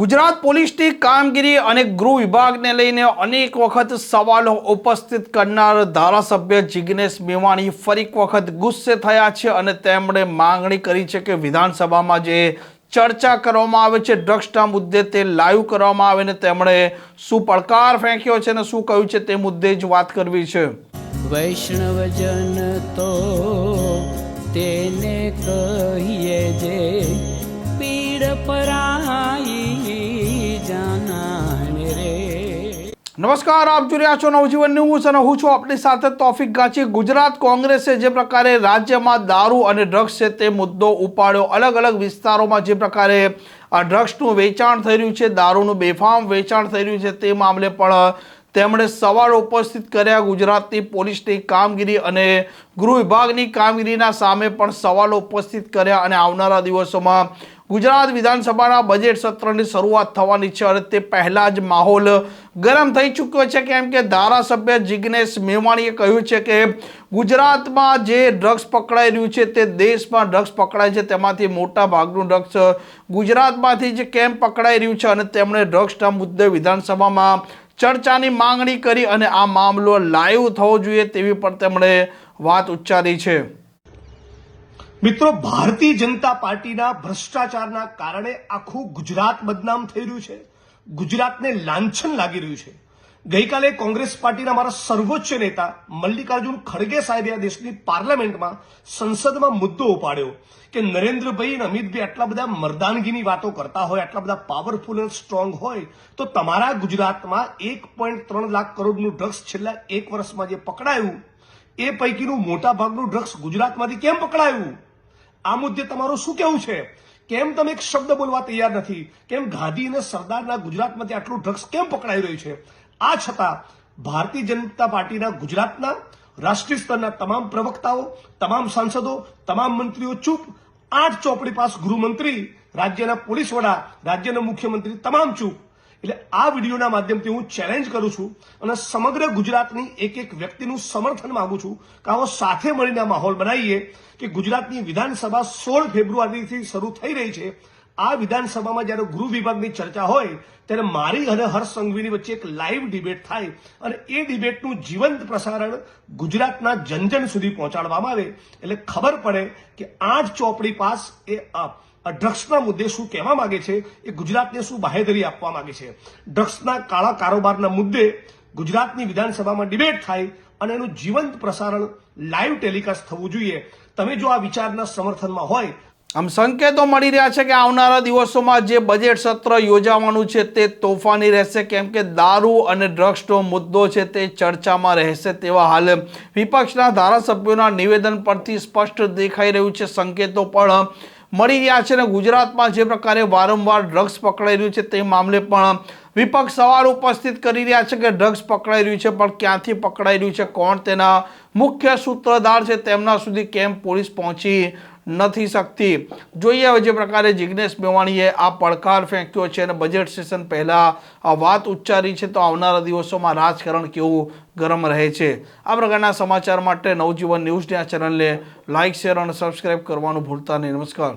ગુજરાત પોલીસની કામગીરી અને ગૃહ વિભાગને લઈને અનેક વખત સવાલો ઉપસ્થિત કરનાર ધારાસભ્ય જિગ્નેશ મેવાણી ફરી એક વખત ગુસ્સે થયા છે અને તેમણે માંગણી કરી છે કે વિધાનસભામાં જે ચર્ચા કરવામાં આવે છે ડ્રગ્સના મુદ્દે તે લાઈવ કરવામાં આવે ને તેમણે શું પડકાર ફેંક્યો છે અને શું કહ્યું છે તે મુદ્દે જ વાત કરવી છે। વૈષ્ણવજન તો તેને કહીએ જે પીડ પરાઈ જાનાને રે। નમસ્કાર, આપ જોઈ રહ્યા છો નવજીવન ન્યૂઝ અને હું છું આપની સાથે તોફિક ગાંચી। ગુજરાત કોંગ્રેસે જે પ્રકારે રાજ્યમાં દારૂ અને ડ્રગ્સ છે તે મુદ્દો ઉપાડ્યો, અલગ અલગ વિસ્તારોમાં જે પ્રકારે આ ડ્રગ્સનું વેચાણ થઈ રહ્યું છે, દારૂનું બેફામ વેચાણ થઈ રહ્યું છે તે મામલે પણ તેમણે સવાલ ઉપસ્થિત કર્યા। ગુજરાતની પોલીસની કામગીરી અને ગૃહ વિભાગની કામગીરીના સામે પણ સવાલો ઉપસ્થિત કર્યા અને આવનારા દિવસોમાં ગુજરાત વિધાનસભાના બજેટ સત્રની શરૂઆત થવાની છે અને તે પહેલાં જ માહોલ ગરમ થઈ ચૂક્યો છે, કેમ કે ધારાસભ્ય જિગ્નેશ મેવાણીએ કહ્યું છે કે ગુજરાતમાં જે ડ્રગ્સ પકડાઈ રહ્યું છે તે દેશમાં ડ્રગ્સ પકડાય છે તેમાંથી મોટા ભાગનું ડ્રગ્સ ગુજરાતમાંથી જ કેમ પકડાઈ રહ્યું છે અને તેમણે ડ્રગ્સના મુદ્દે વિધાનસભામાં ચર્ચાની માંગણી કરી અને આ મામલો લાઈવ થવો જોઈએ તેવી પણ તેમણે વાત ઉચ્ચારી છે। મિત્રો, ભારતીય જનતા પાર્ટીના ભ્રષ્ટાચારના કારણે આખું ગુજરાત બદનામ થઈ રહ્યું છે, ગુજરાતને લાંછન લાગી રહ્યું છે। ગઈકાલે કોંગ્રેસ પાર્ટીના મારા સર્વોચ્ચ નેતા મલ્લિકાર્જુન ખડગે સાહેબે આ દેશની પાર્લામેન્ટમાં સંસદમાં મુદ્દો ઉપાડ્યો કે નરેન્દ્રભાઈ અને અમિતભાઈ આટલા બધા મર્દાનગીની વાતો કરતા હોય, આટલા બધા પાવરફુલ અને સ્ટ્રોંગ હોય તો તમારા ગુજરાતમાં 1.3 લાખ કરોડનું ડ્રગ્સ છેલ્લા 1 વર્ષમાં જે પકડાયું એ પૈકીનું મોટા ભાગનું ડ્રગ્સ ગુજરાતમાંથી કેમ પકડાયું? આ મુદ્દે તમારું શું કહેવું છે? કેમ તમે એક શબ્દ બોલવા તૈયાર નથી? કેમ ગાંધી અને સરદારના ગુજરાતમાંથી આટલું ડ્રગ્સ કેમ પકડાઈ રહ્યું છે? આ છતાં ભારતીય જનતા પાર્ટીના ગુજરાતના રાષ્ટ્રીય સ્તરના તમામ પ્રવક્તાઓ, તમામ સાંસદો, તમામ મંત્રીઓ ચૂપ, 8 ચોપડી પાસ ગૃહમંત્રી, રાજ્યના પોલીસ વડા, રાજ્યના મુખ્યમંત્રી તમામ ચૂપ। એટલે આ વિડીયોના માધ્યમથી હું ચેલેન્જ કરું છું અને સમગ્ર ગુજરાતની એક વ્યક્તિનું સમર્થન માંગુ છું કે આવો સાથે મળીને માહોલ બનાવીએ કે ગુજરાતની વિધાનસભા 16 ફેબ્રુઆરીથી શરૂ થઈ રહી છે। આ વિધાનસભામાં જ્યારે ગૃહ વિભાગની ચર્ચા હોય ત્યારે મારી અને હર્ષ સંઘવીની વચ્ચે એક લાઈવ ડિબેટ થાય અને એ ડિબેટનું જીવંત પ્રસારણ ગુજરાતના જનજન સુધી પહોંચાડવામાં આવે એટલે ખબર પડે કે 8 ચોપડી પાસ એ ડ્રગ્સના મુદ્દે શું કહેવા માંગે છે, એ ગુજરાતને શું બાહેધરી આપવા માંગે છે। ડ્રગ્સના કાળા કારોબારના મુદ્દે ગુજરાતની વિધાનસભામાં ડિબેટ થાય અને એનું જીવંત પ્રસારણ લાઈવ ટેલિકાસ્ટ થવું જોઈએ। તમે જો આ વિચારના સમર્થનમાં હોય, આમ સંકેતો મળી રહ્યા છે કે આવનારા દિવસોમાં જે બજેટ સત્ર યોજાવાનું છે તે તોફાની રહેશે, કેમ કે દારૂ અને ડ્રગ્સનો મુદ્દો છે તે ચર્ચામાં રહેશે તેવા હાલ વિપક્ષના ધારાસભ્યોના નિવેદન પરથી સ્પષ્ટ દેખાઈ રહ્યું છે। સંકેતો પણ મળી રહ્યા છે અને ગુજરાતમાં જે પ્રકારે વારંવાર ડ્રગ્સ પકડાઈ રહ્યું છે તે મામલે પણ વિપક્ષ સવાલ ઉપસ્થિત કરી રહ્યા છે કે ડ્રગ્સ પકડાઈ રહ્યું છે પણ ક્યાંથી પકડાઈ રહ્યું છે, કોણ તેના મુખ્ય સૂત્રધાર છે, તેમના સુધી કેમ પોલીસ પહોંચી નથી શકતી। જોઈએ હવે જે પ્રકારે જિગ્નેશ મેવાણીએ આ પડકાર ફેંક્યો છે અને બજેટ સેશન પહેલાં આ વાત ઉચ્ચારી છે તો આવનારા દિવસોમાં રાજકારણ કેવું ગરમ રહે છે। આ પ્રકારના સમાચાર માટે નવજીવન ન્યૂઝની આ ચેનલને લાઇક, શેર અને સબસ્ક્રાઈબ કરવાનું ભૂલતા નહીં। નમસ્કાર।